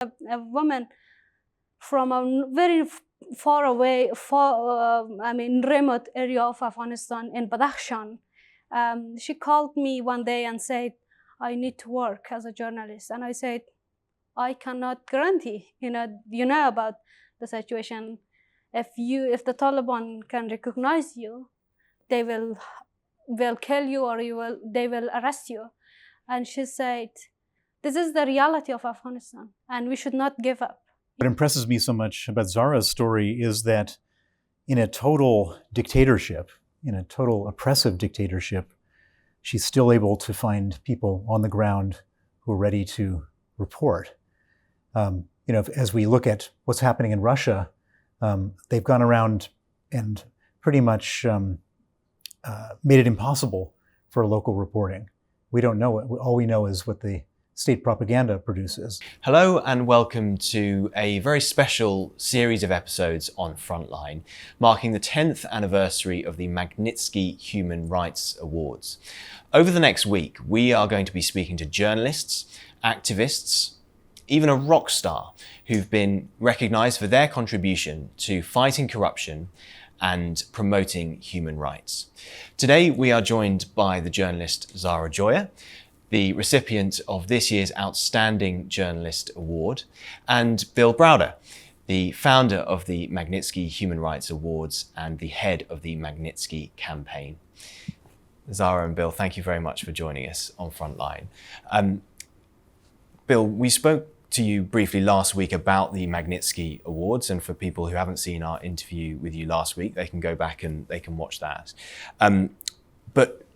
A woman from a very far away, remote area of Afghanistan in Badakhshan. She called me one day and said, I need to work as a journalist. And I said, I cannot guarantee, you know about the situation. If the Taliban can recognize you, they will kill you, or they will arrest you. And she said, this is the reality of Afghanistan, and we should not give up. What impresses me so much about Zahra's story is that in a total dictatorship, in a total oppressive dictatorship, she's still able to find people on the ground who are ready to report. As we look at what's happening in Russia, they've gone around and pretty much made it impossible for local reporting. We don't know it. All we know is what the state propaganda produces. Hello and welcome to a very special series of episodes on Frontline, marking the 10th anniversary of the Magnitsky Human Rights Awards. Over the next week, we are going to be speaking to journalists, activists, even a rock star who've been recognized for their contribution to fighting corruption and promoting human rights. Today, we are joined by the journalist Zahra Joya, the recipient of this year's Outstanding Journalist Award, and Bill Browder, the founder of the Magnitsky Human Rights Awards and the head of the Magnitsky campaign. Zahra and Bill, thank you very much for joining us on Frontline. Bill, we spoke to you briefly last week about the Magnitsky Awards, and for people who haven't seen our interview with you last week, they can go back and they can watch that. But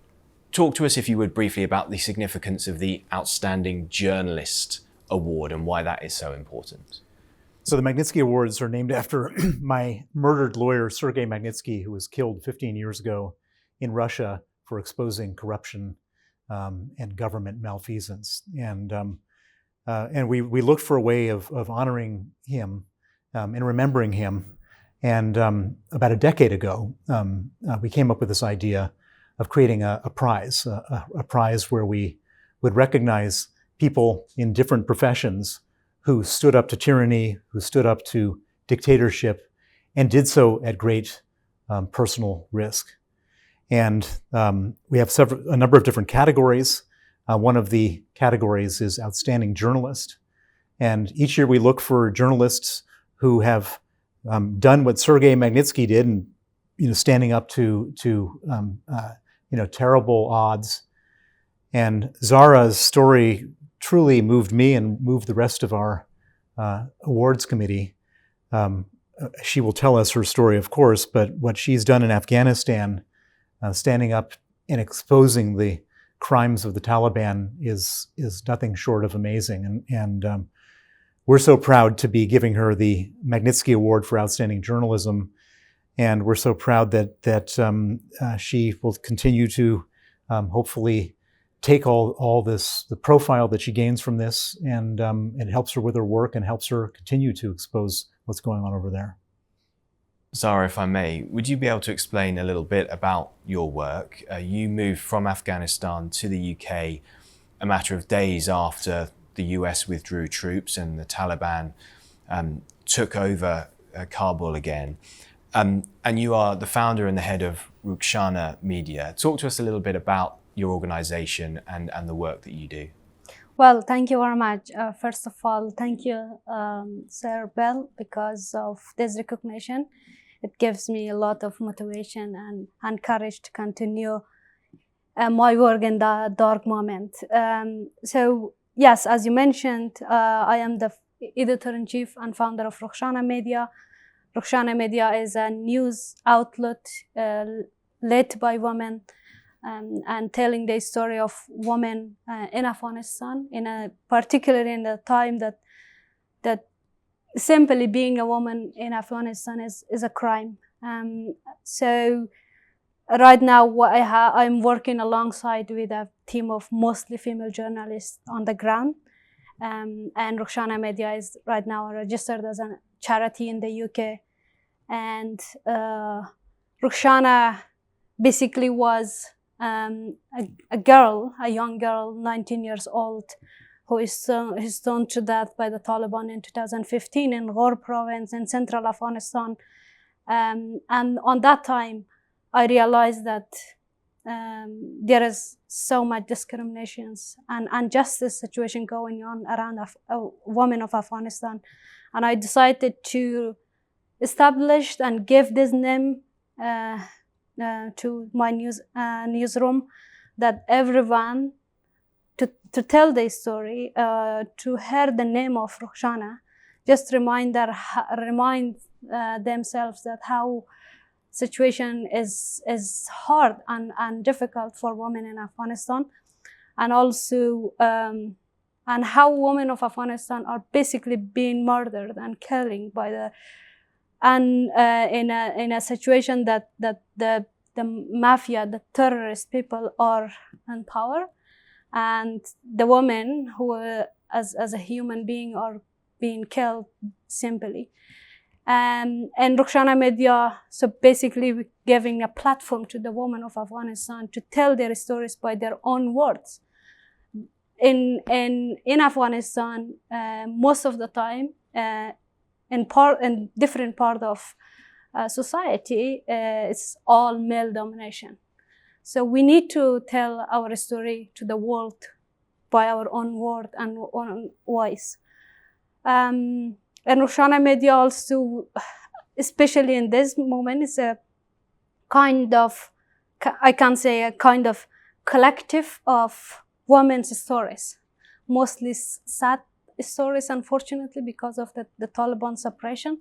talk to us, if you would, briefly about the significance of the Outstanding Journalist Award and why that is so important. So the Magnitsky Awards are named after my murdered lawyer, Sergei Magnitsky, who was killed 15 years ago in Russia for exposing corruption and government malfeasance. And we looked for a way of honoring him and remembering him. And about a decade ago, we came up with this idea of creating a prize where we would recognize people in different professions who stood up to tyranny, who stood up to dictatorship, and did so at great personal risk. And we have a number of different categories. One of the categories is Outstanding Journalist. And each year we look for journalists who have done what Sergei Magnitsky did, and standing up to terrible odds. And Zahra's story truly moved me and moved the rest of our awards committee. She will tell us her story, of course, but what she's done in Afghanistan, standing up and exposing the crimes of the Taliban is nothing short of amazing. And we're so proud to be giving her the Magnitsky Award for Outstanding Journalism. And we're so proud that she will continue to hopefully take all this, the profile that she gains from this, and it helps her with her work and helps her continue to expose what's going on over there. Zahra, if I may, would you be able to explain a little bit about your work? You moved from Afghanistan to the UK a matter of days after the US withdrew troops and the Taliban took over Kabul again. And you are the founder and the head of Rukshana Media. Talk to us a little bit about your organization and the work that you do. Well, thank you very much. First of all, thank you, Sir Bill, because of this recognition. It gives me a lot of motivation and courage to continue my work in the dark moment. So, yes, as you mentioned, I am the editor-in-chief and founder of Rukshana Media. Rukshana Media is a news outlet led by women and telling the story of women in Afghanistan, particularly in the time that simply being a woman in Afghanistan is a crime. So right now I'm working alongside with a team of mostly female journalists on the ground. And Rukshana Media is right now registered as a charity in the UK. And Rukshana basically was a young girl, 19 years old, who is stoned to death by the Taliban in 2015 in Ghor province in central Afghanistan. And on that time, I realized that there is so much discriminations and injustice situation going on around women of Afghanistan. And I decided to establish and give this name to my newsroom, that everyone to tell their story, to hear the name of Rukshana, just remind themselves that how situation is hard and difficult for women in Afghanistan, and also and how women of Afghanistan are basically being murdered and killing by the in a situation that the mafia, the terrorist people are in power, and the women who as a human being are being killed simply. And Rukshana Media, so basically we're giving a platform to the women of Afghanistan to tell their stories by their own words. In Afghanistan, most of the time, in different part of society, it's all male domination. So we need to tell our story to the world by our own word and own voice. And Rukshana Media also, especially in this moment, is a kind of, I can say, a kind of collective of women's stories, mostly sad stories, unfortunately, because of the Taliban suppression.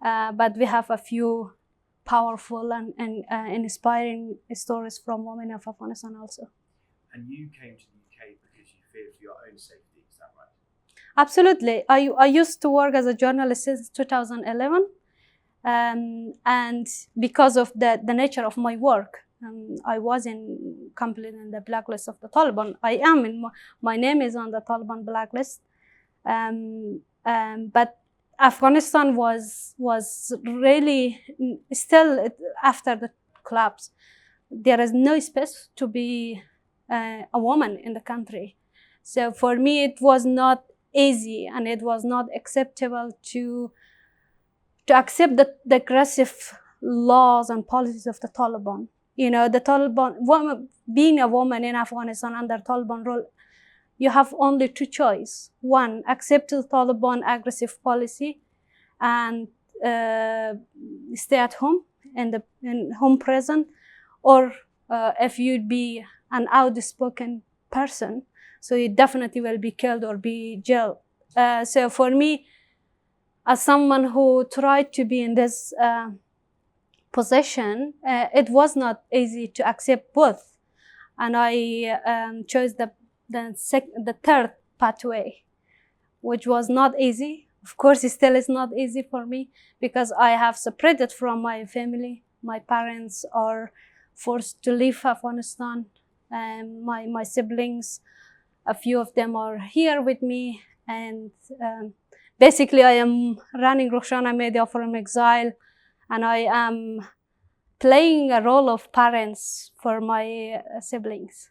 But we have a few powerful and inspiring stories from women of Afghanistan also. And you came to the UK because you feared for your own safety, is that right? Absolutely. I used to work as a journalist since 2011. And because of the nature of my work, I was completely in the blacklist of the Taliban. I am my name is on the Taliban blacklist. But Afghanistan was really still, after the collapse, there is no space to be a woman in the country. So for me, it was not easy, and it was not acceptable to accept the aggressive laws and policies of the Taliban. You know, the Taliban, being a woman in Afghanistan under Taliban rule, you have only two choices. One, accept the Taliban aggressive policy and stay at home in home prison, or if you'd be an outspoken person, so you definitely will be killed or be jailed. So for me, as someone who tried to be in this position, it was not easy to accept both, and I chose the third pathway, which was not easy. Of course, it still is not easy for me, because I have separated from my family. My parents are forced to leave Afghanistan, and my siblings, a few of them are here with me, and basically I am running Rukshana Media from Exile, and I am playing a role of parents for my siblings.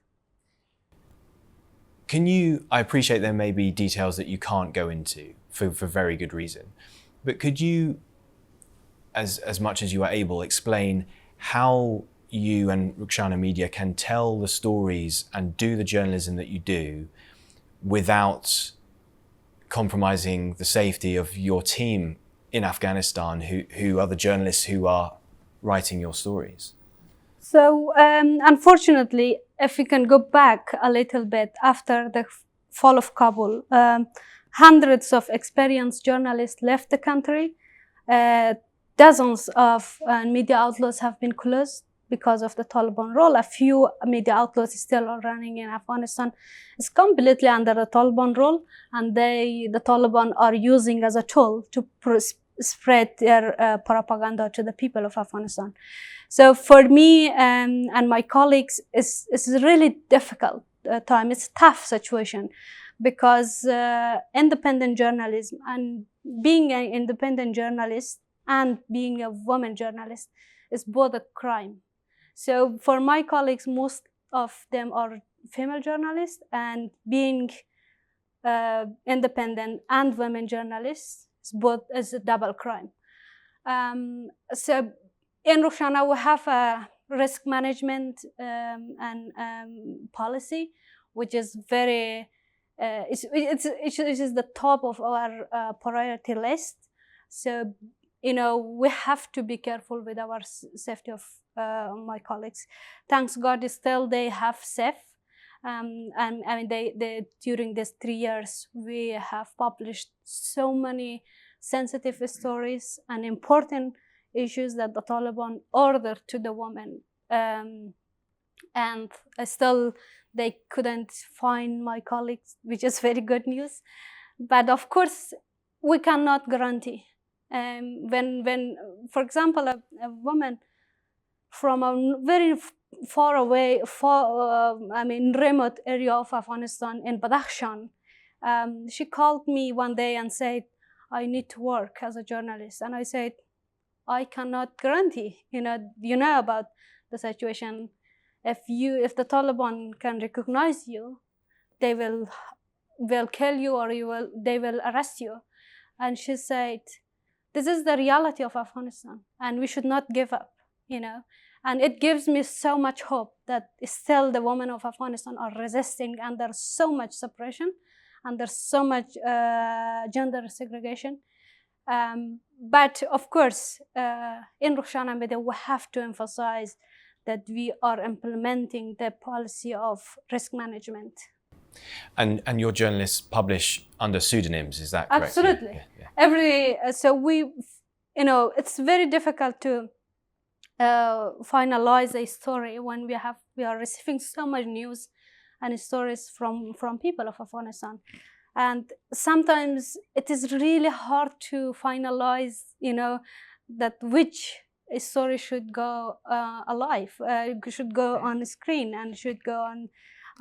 I appreciate there may be details that you can't go into for very good reason, but could you, as much as you are able, explain how you and Rukshana Media can tell the stories and do the journalism that you do without compromising the safety of your team in Afghanistan, who are the journalists who are writing your stories? So unfortunately, if we can go back a little bit, after the fall of Kabul, hundreds of experienced journalists left the country. Dozens of media outlets have been closed because of the Taliban rule. A few media outlets still are running in Afghanistan. It's completely under the Taliban rule, and the Taliban are using as a tool to spread their propaganda to the people of Afghanistan. So for me and my colleagues, it's a really difficult time. It's a tough situation, because independent journalism, and being an independent journalist and being a woman journalist, is both a crime. So for my colleagues, most of them are female journalists, and being independent and women journalists, both as a double crime. So in Rukshana, we have a risk management and policy, which is very, it is the top of our priority list. So, we have to be careful with our safety of my colleagues. Thanks God, still they have safe. And I mean, they during these 3 years, we have published so many sensitive stories and important issues that the Taliban ordered to the women. And still, they couldn't find my colleagues, which is very good news. But of course, we cannot guarantee. When for example, a woman from a very far away, remote area of Afghanistan in Badakhshan, she called me one day and said, I need to work as a journalist. And I said, I cannot guarantee, you know about the situation. If the Taliban can recognize you, they will kill you, or they will arrest you. And she said, this is the reality of Afghanistan, and we should not give up, And it gives me so much hope that still the women of Afghanistan are resisting under so much suppression, under so much gender segregation. But of course, in Rukshana Media, we have to emphasize that we are implementing the policy of risk management. And your journalists publish under pseudonyms, is that correct? Absolutely. Yeah. So we, it's very difficult to finalize a story when we are receiving so much news and stories from people of Afghanistan. And sometimes it is really hard to finalize, that which story should go alive, should go on screen and should go on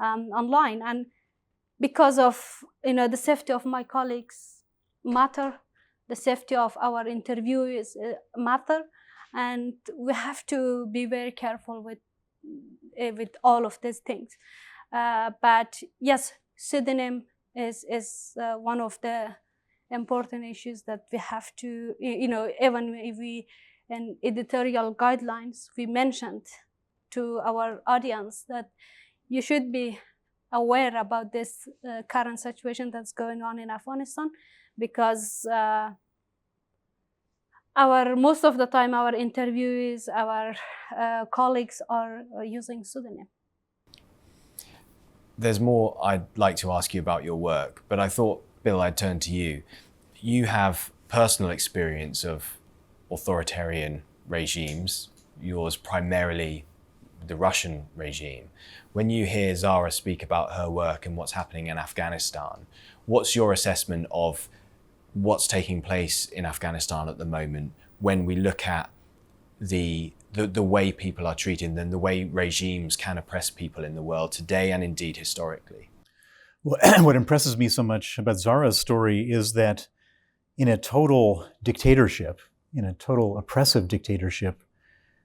online. And because of, the safety of my colleagues matter, the safety of our interviewees matter, and we have to be very careful with all of these things. But yes, pseudonym is one of the important issues that we have to, even if we, in editorial guidelines, we mentioned to our audience that you should be aware about this current situation that's going on in Afghanistan, because most of the time our interviewees, our colleagues are using pseudonym. There's more I'd like to ask you about your work, but I thought, Bill, I'd turn to you. You have personal experience of authoritarian regimes, yours primarily the Russian regime. When you hear Zahra speak about her work and what's happening in Afghanistan, what's your assessment of what's taking place in Afghanistan at the moment when we look at the way people are treated and the way regimes can oppress people in the world today and indeed historically? Well, what impresses me so much about Zahra's story is that in a total dictatorship, in a total oppressive dictatorship,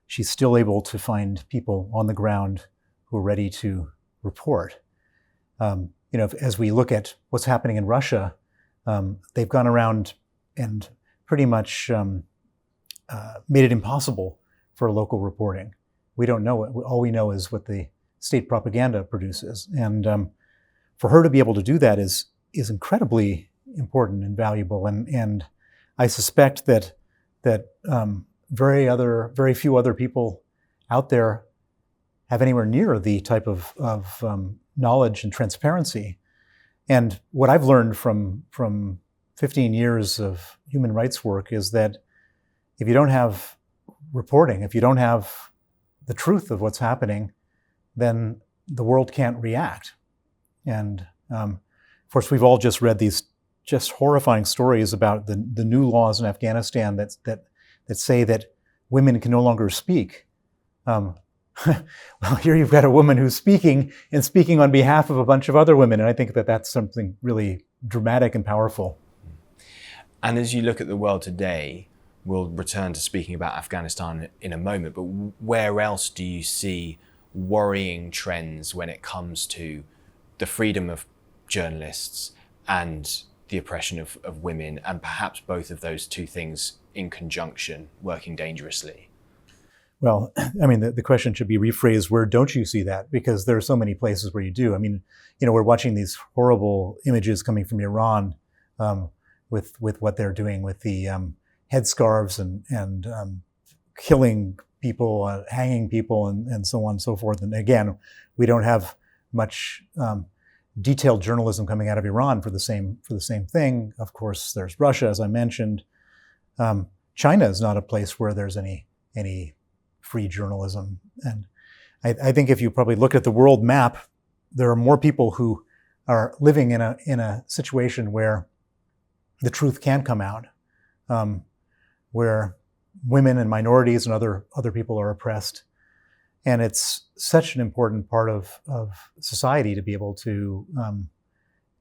she's still able to find people on the ground who are ready to report. As we look at what's happening in Russia, they've gone around and pretty much made it impossible for local reporting. We don't know it. All we know is what the state propaganda produces. And for her to be able to do that is incredibly important and valuable. And I suspect that very few other people out there have anywhere near the type of knowledge and transparency. And what I've learned from 15 years of human rights work is that if you don't have reporting, if you don't have the truth of what's happening, then the world can't react. And of course, we've all just read these just horrifying stories about the new laws in Afghanistan that say that women can no longer speak. Well, here you've got a woman who's speaking on behalf of a bunch of other women, and I think that that's something really dramatic and powerful. And as you look at the world today, we'll return to speaking about Afghanistan in a moment, but where else do you see worrying trends when it comes to the freedom of journalists and the oppression of women, and perhaps both of those two things in conjunction working dangerously? Well, I mean, the question should be rephrased, where don't you see that? Because there are so many places where you do. I mean, we're watching these horrible images coming from Iran with what they're doing with the headscarves and killing people, hanging people, and so on and so forth. And again, we don't have much detailed journalism coming out of Iran for the same thing. Of course, there's Russia, as I mentioned. China is not a place where there's any free journalism. And I think if you probably look at the world map, there are more people who are living in a situation where the truth can come out, where women and minorities and other people are oppressed. And it's such an important part of society to be able to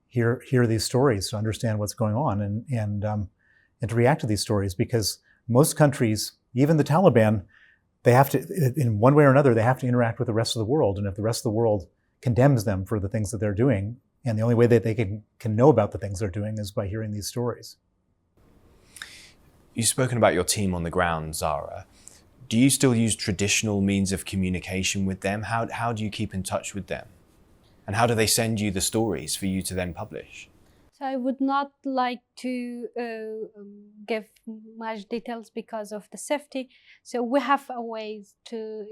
hear these stories, to understand what's going on, and to react to these stories. Because most countries, even the Taliban, they have to, in one way or another, they have to interact with the rest of the world. And if the rest of the world condemns them for the things that they're doing, and the only way that they can know about the things they're doing is by hearing these stories. You've spoken about your team on the ground, Zahra. Do you still use traditional means of communication with them? How do you keep in touch with them? And how do they send you the stories for you to then publish? So I would not like to give much details because of the safety. So we have a ways to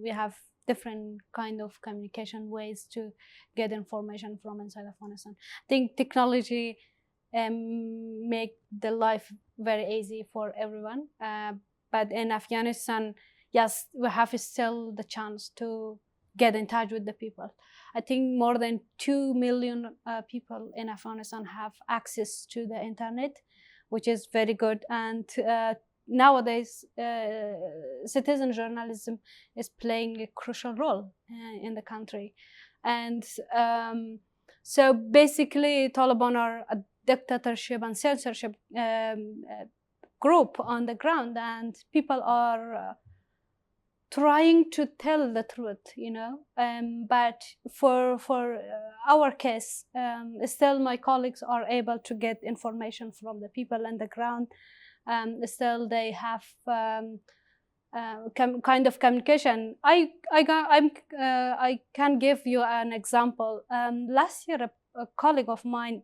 we have different kind of communication ways to get information from inside Afghanistan. I think technology make the life very easy for everyone. But in Afghanistan, yes, we have still the chance to get in touch with the people. I think more than 2 million people in Afghanistan have access to the internet, which is very good. And nowadays, citizen journalism is playing a crucial role in the country. And so basically, Taliban are a dictatorship and censorship group on the ground, and people are trying to tell the truth, but for our case, still my colleagues are able to get information from the people on the ground. Still they have kind of communication. I can give you an example. Last year, a colleague of mine,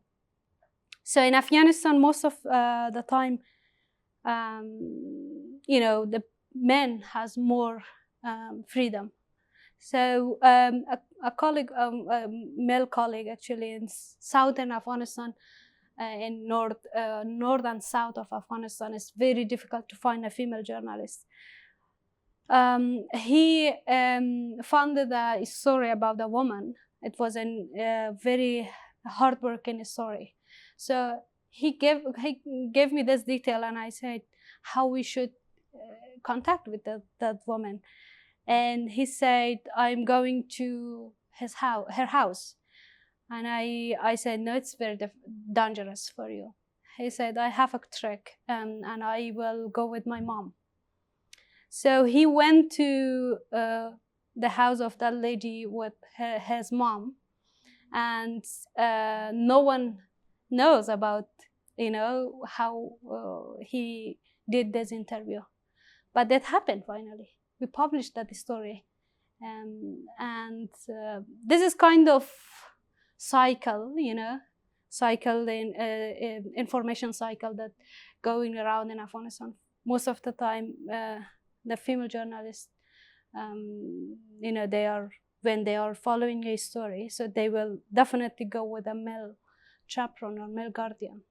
so in Afghanistan, most of the time, the men has more freedom. So a colleague, a male colleague actually in southern Afghanistan, in north and south of Afghanistan, it's very difficult to find a female journalist. He founded a story about a woman. It was a very heartbreaking story. So he gave me this detail, and I said how we should contact with that woman. And he said, I'm going to her house. And I said, no, it's very dangerous for you. He said, I have a trick, and I will go with my mom. So he went to the house of that lady with his mom, and no one knows about, how he did this interview. But that happened finally. We published that story. And this is kind of cycle, information cycle that going around in Afghanistan. Most of the time, the female journalists, when they are following a story, so they will definitely go with a male chaperone or male guardian.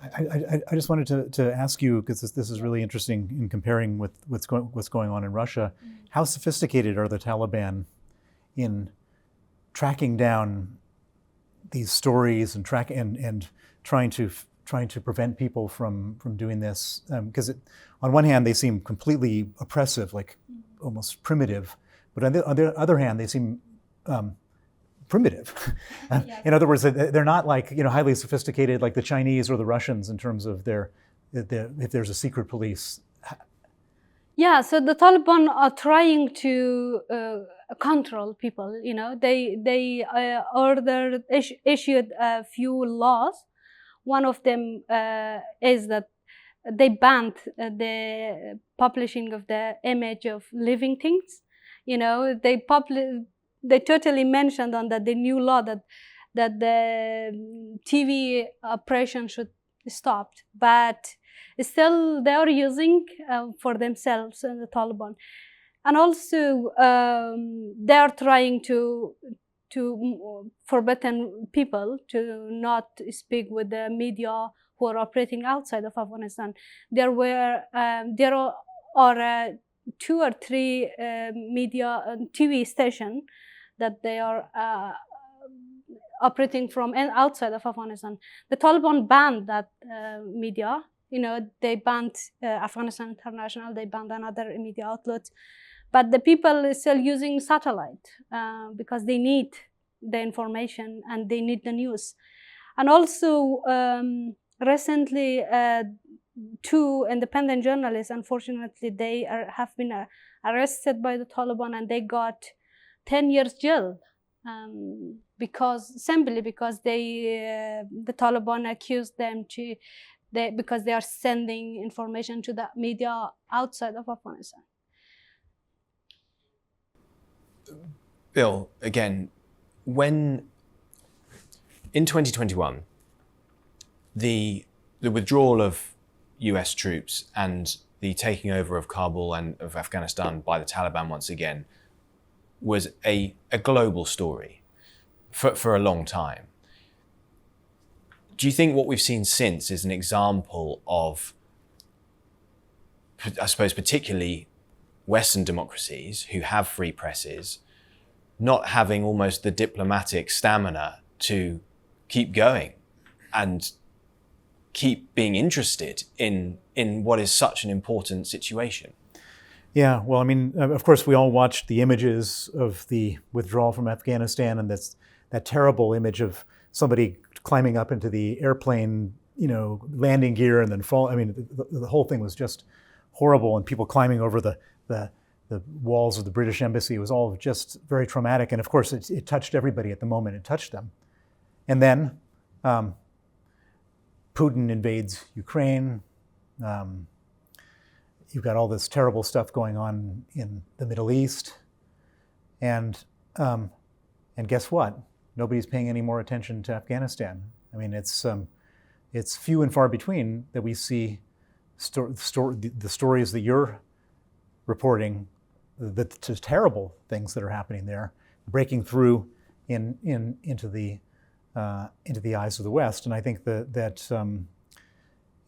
I just wanted to ask you, because this is really interesting in comparing with what's going on in Russia. How sophisticated are the Taliban in tracking down these stories and trying to prevent people from doing this? Because on one hand they seem completely oppressive, like almost primitive, but on the other hand they seem primitive. Yes. In other words, they're not like highly sophisticated like the Chinese or the Russians in terms of if there's a secret police. Yeah, so the Taliban are trying to control people. They issued a few laws. One of them is that they banned the publishing of the image of living things. They totally mentioned on the new law that the TV operation should stop, but still they are using for themselves the Taliban, and also they are trying to forbidden people to not speak with the media who are operating outside of Afghanistan. There are 2 or 3 media TV station that they are operating from outside of Afghanistan. The Taliban banned that media. They banned Afghanistan International. They banned another media outlets, but the people are still using satellite because they need the information and they need the news. And also recently 2 independent journalists, unfortunately, they have been arrested by the Taliban and they got 10 years jail because the Taliban accused them because they are sending information to the media outside of Afghanistan. Bill, again, when in 2021, the withdrawal of US troops and the taking over of Kabul and of Afghanistan by the Taliban once again was a global story for a long time. Do you think what we've seen since is an example of, I suppose, particularly Western democracies who have free presses, not having almost the diplomatic stamina to keep going and keep being interested in what is such an important situation? Yeah, well, I mean, of course, we all watched the images of the withdrawal from Afghanistan, and that terrible image of somebody climbing up into the airplane, landing gear and then fall. I mean, the whole thing was just horrible, and people climbing over the walls of the British embassy. It was all just very traumatic, and of course, it touched everybody at the moment. It touched them, and then Putin invades Ukraine. You've got all this terrible stuff going on in the Middle East, and guess what? Nobody's paying any more attention to Afghanistan. I mean, it's few and far between that we see the stories that you're reporting, the terrible things that are happening there, breaking through into the eyes of the West. And I think that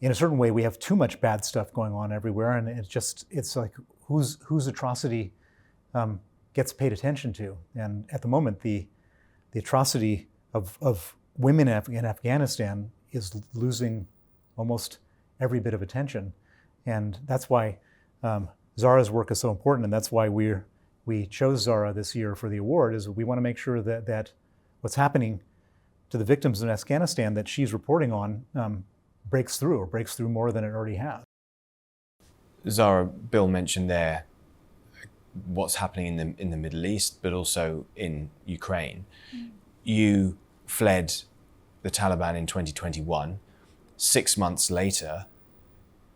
in a certain way, we have too much bad stuff going on everywhere, and it's like whose atrocity gets paid attention to. And at the moment, the atrocity of women in Afghanistan is losing almost every bit of attention, and that's why Zahra's work is so important, and that's why we chose Zahra this year for the award. Is we want to make sure that what's happening to the victims in Afghanistan that she's reporting on breaks through more than it already has. Zahra, Bill mentioned there what's happening in the Middle East, but also in Ukraine. You fled the Taliban in 2021. 6 months later,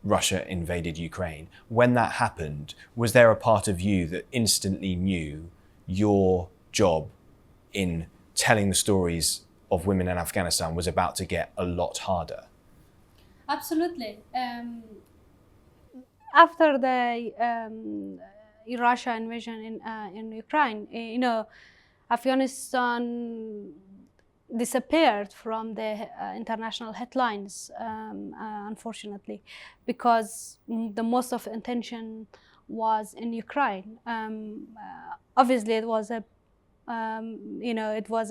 Russia invaded Ukraine. When that happened, was there a part of you that instantly knew your job in telling the stories of women in Afghanistan was about to get a lot harder? Absolutely. After the Russia invasion in Ukraine, Afghanistan disappeared from the international headlines, unfortunately, because the most of attention was in Ukraine. Obviously, it was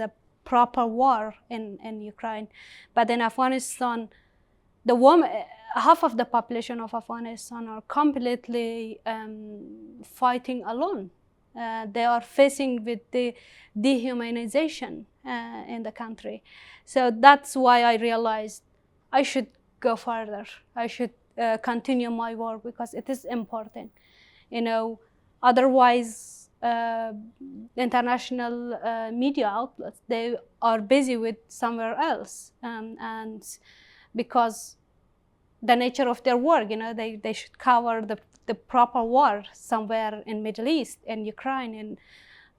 a proper war in Ukraine, but in Afghanistan, half of the population of Afghanistan are completely fighting alone. They are facing with the dehumanization in the country. So that's why I realized I should go further. I should continue my work because it is important. Otherwise, international media outlets, they are busy with somewhere else, and because the nature of their work, they should cover the proper war somewhere in Middle East, in Ukraine,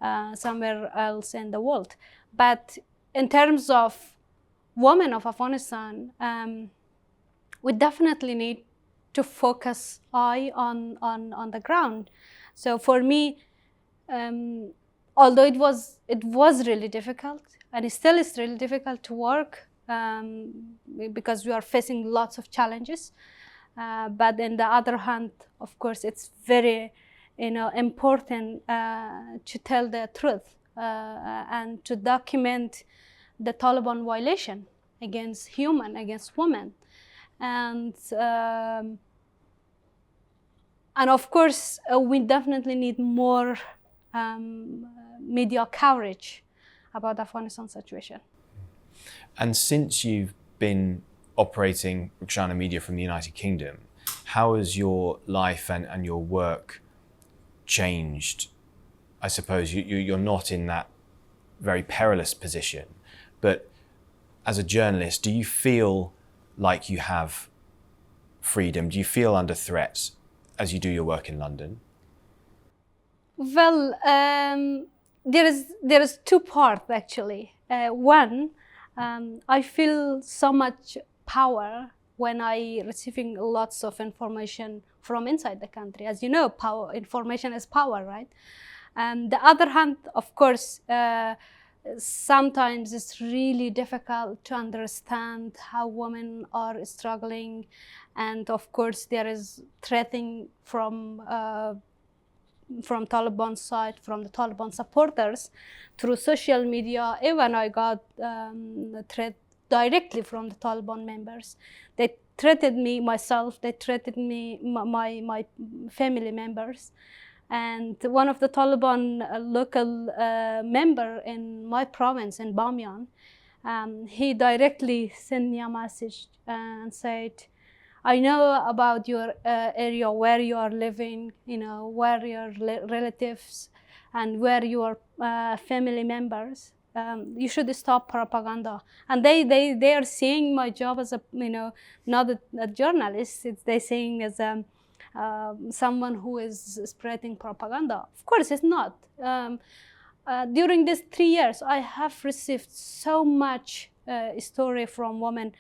and somewhere else in the world. But in terms of women of Afghanistan, we definitely need to focus on the ground. So for me, although it was really difficult, and it still is really difficult to work, because we are facing lots of challenges. But on the other hand, of course, it's very, important to tell the truth and to document the Taliban violation against women, and of course, we definitely need more media coverage about the Afghanistan situation. And since you've been operating Rukshana Media from the United Kingdom, how has your life and your work changed? I suppose you're not in that very perilous position, but as a journalist, do you feel like you have freedom? Do you feel under threat as you do your work in London? Well, there is two parts actually. One, I feel so much power when I receiving lots of information from inside the country. As you know, information is power, right? And the other hand, of course, sometimes it's really difficult to understand how women are struggling, and of course there is threatening from Taliban side, from the Taliban supporters through social media. Even I got threat directly from the Taliban members. They threatened me myself, they threatened me, my family members. And one of the Taliban local member in my province, in Bamyan, he directly sent me a message and said, I know about your area, where you are living, where your relatives and where your family members. You should stop propaganda. And they are seeing my job as a, not a journalist. They're saying as someone who is spreading propaganda. Of course, it's not. During these 3 years, I have received so much story from women.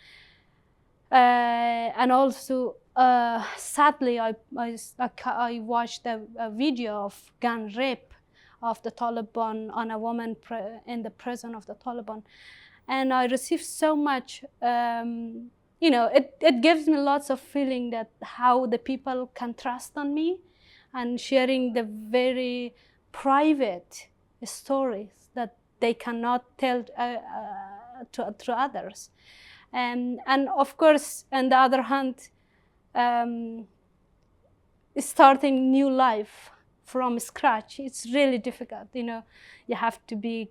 And also, sadly, I watched a video of gun rape of the Taliban on a woman in the prison of the Taliban, and I received so much. It gives me lots of feeling that how the people can trust on me, and sharing the very private stories that they cannot tell to others. And of course, on the other hand, starting new life from scratch, it's really difficult. You have to be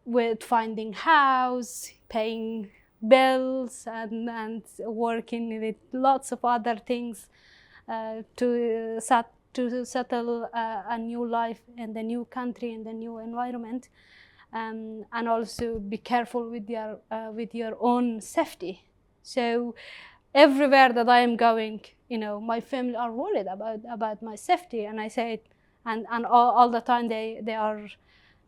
with finding house, paying bills, and working with lots of other things to settle a new life in the new country, in the new environment. And also be careful with your own safety. So everywhere that I am going, my family are worried about my safety, and I say it, and all the time they are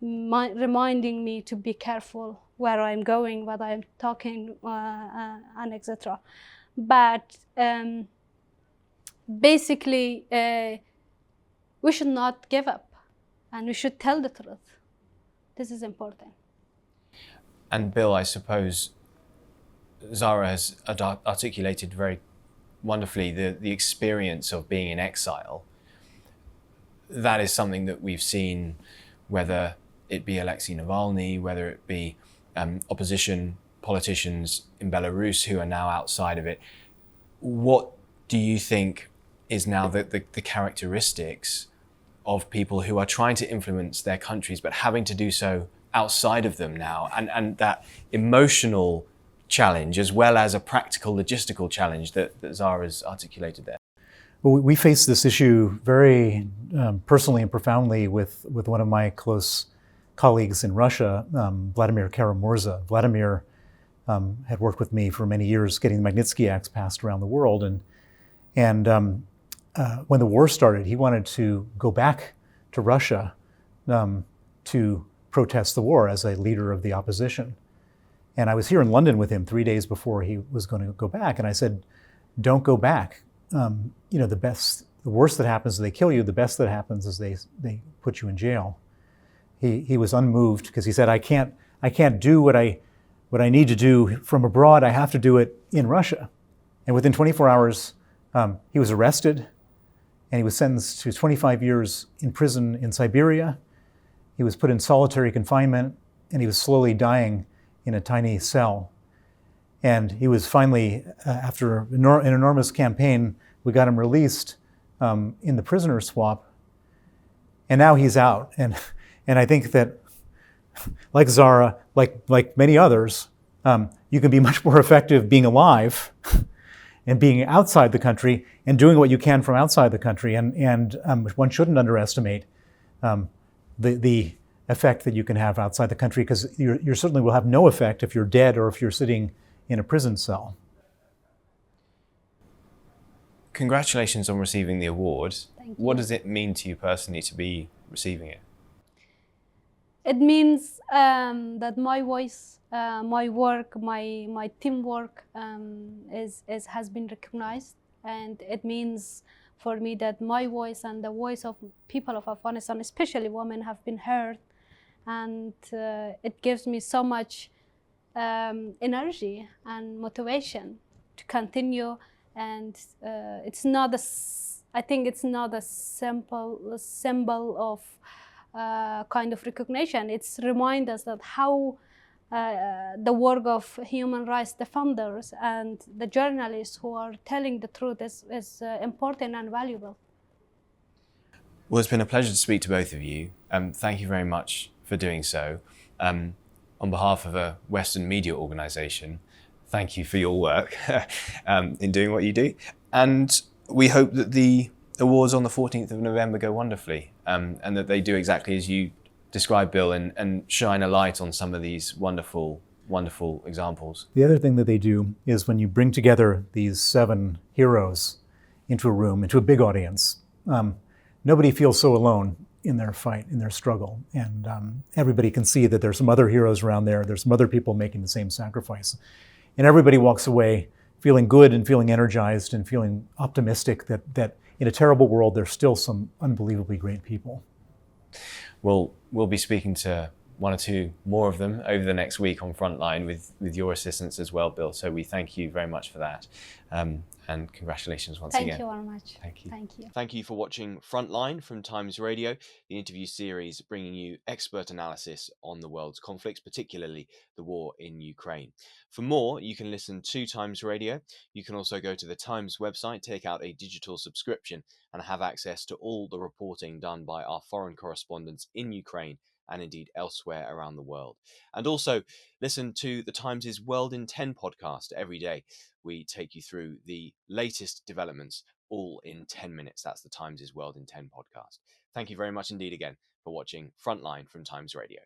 reminding me to be careful where I'm going, what I'm talking, and etc. But basically, we should not give up, and we should tell the truth. This is important. And Bill, I suppose Zahra has articulated very wonderfully the experience of being in exile. That is something that we've seen, whether it be Alexei Navalny, whether it be opposition politicians in Belarus who are now outside of it. What do you think is now the characteristics of people who are trying to influence their countries but having to do so outside of them now, and that emotional challenge as well as a practical logistical challenge that Zahra's articulated there? Well, we face this issue very personally and profoundly with one of my close colleagues in Russia, Vladimir Kara-Murza. Vladimir had worked with me for many years getting the Magnitsky Acts passed around the world. And when the war started, he wanted to go back to Russia to protest the war as a leader of the opposition. And I was here in London with him 3 days before he was going to go back. And I said, don't go back. The worst that happens is they kill you. The best that happens is they put you in jail. He was unmoved because he said, I can't do what I need to do from abroad. I have to do it in Russia. And within 24 hours, he was arrested and he was sentenced to 25 years in prison in Siberia. He was put in solitary confinement and he was slowly dying in a tiny cell. And he was finally, after an enormous campaign, we got him released in the prisoner swap. And now he's out. And I think that, like Zahra, like many others, you can be much more effective being alive and being outside the country and doing what you can from outside the country. And one shouldn't underestimate the effect that you can have outside the country, because you certainly will have no effect if you're dead or if you're sitting in a prison cell. Congratulations on receiving the award. Thank you. What does it mean to you personally to be receiving it? It means that my voice, my work, my teamwork has been recognized, and it means for me that my voice and the voice of people of Afghanistan, especially women, have been heard, and it gives me so much energy and motivation to continue. And I think it's not a simple symbol of kind of recognition. It's remind us that how the work of human rights defenders and the journalists who are telling the truth is important and valuable. Well, it's been a pleasure to speak to both of you. Thank you very much for doing so. On behalf of a Western media organisation, thank you for your work in doing what you do. And we hope that the awards on the 14th of November go wonderfully, and that they do exactly as you described, Bill, and shine a light on some of these wonderful, wonderful examples. The other thing that they do is when you bring together these 7 heroes into a room, into a big audience, nobody feels so alone in their fight, in their struggle. And everybody can see that there's some other heroes around there. There's some other people making the same sacrifice. And everybody walks away feeling good and feeling energized and feeling optimistic that in a terrible world, there's still some unbelievably great people. Well, we'll be speaking to 1 or 2 more of them over the next week on Frontline with your assistance as well, Bill. So we thank you very much for that. And congratulations once again. Thank you very much. Thank you. Thank you. Thank you for watching Frontline from Times Radio, the interview series bringing you expert analysis on the world's conflicts, particularly the war in Ukraine. For more, you can listen to Times Radio. You can also go to the Times website, take out a digital subscription, and have access to all the reporting done by our foreign correspondents in Ukraine and indeed elsewhere around the world. And also listen to the Times' World in 10 podcast every day. We take you through the latest developments all in 10 minutes. That's the Times' World in 10 podcast. Thank you very much indeed again for watching Frontline from Times Radio.